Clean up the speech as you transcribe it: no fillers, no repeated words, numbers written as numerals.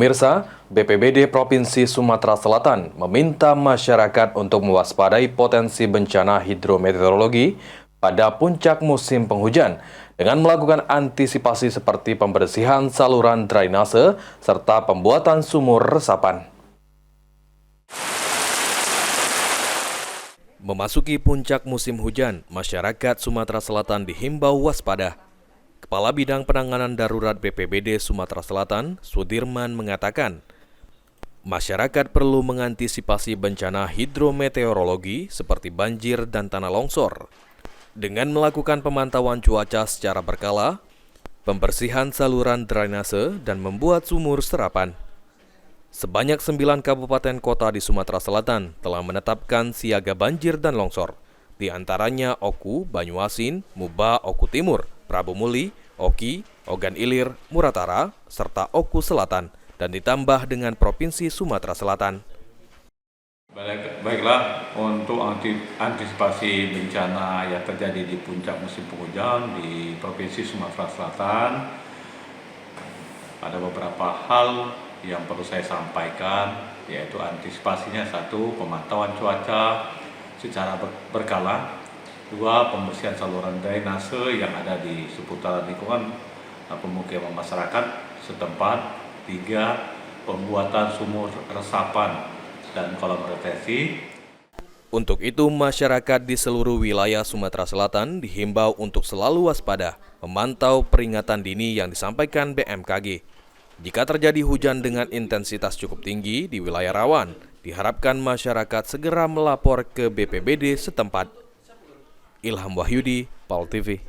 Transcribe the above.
Pemirsa, BPBD Provinsi Sumatera Selatan meminta masyarakat untuk mewaspadai potensi bencana hidrometeorologi pada puncak musim penghujan dengan melakukan antisipasi seperti pembersihan saluran drainase serta pembuatan sumur resapan. Memasuki puncak musim hujan, masyarakat Sumatera Selatan dihimbau waspada. Kepala Bidang Penanganan Darurat BPBD Sumatera Selatan, Sudirman, mengatakan, masyarakat perlu mengantisipasi bencana hidrometeorologi seperti banjir dan tanah longsor dengan melakukan pemantauan cuaca secara berkala, pembersihan saluran drainase, dan membuat sumur serapan. Sebanyak 9 kabupaten kota di Sumatera Selatan telah menetapkan siaga banjir dan longsor, di antaranya Oku, Banyuasin, Muba, Oku Timur, Prabu Muli, Oki, Ogan Ilir, Muratara, serta Oku Selatan, dan ditambah dengan Provinsi Sumatera Selatan. Baiklah, untuk antisipasi bencana yang terjadi di puncak musim penghujan di Provinsi Sumatera Selatan, ada beberapa hal yang perlu saya sampaikan, yaitu antisipasinya: 1. Pemantauan cuaca secara berkala. 2. Pembersihan saluran drainase yang ada di seputaran lingkungan pemukiman masyarakat setempat. 3. Pembuatan sumur resapan dan kolam retensi. Untuk itu, masyarakat di seluruh wilayah Sumatera Selatan dihimbau untuk selalu waspada, memantau peringatan dini yang disampaikan BMKG. Jika terjadi hujan dengan intensitas cukup tinggi di wilayah rawan, diharapkan masyarakat segera melapor ke BPBD setempat. Ilham Wahyudi, PAL TV.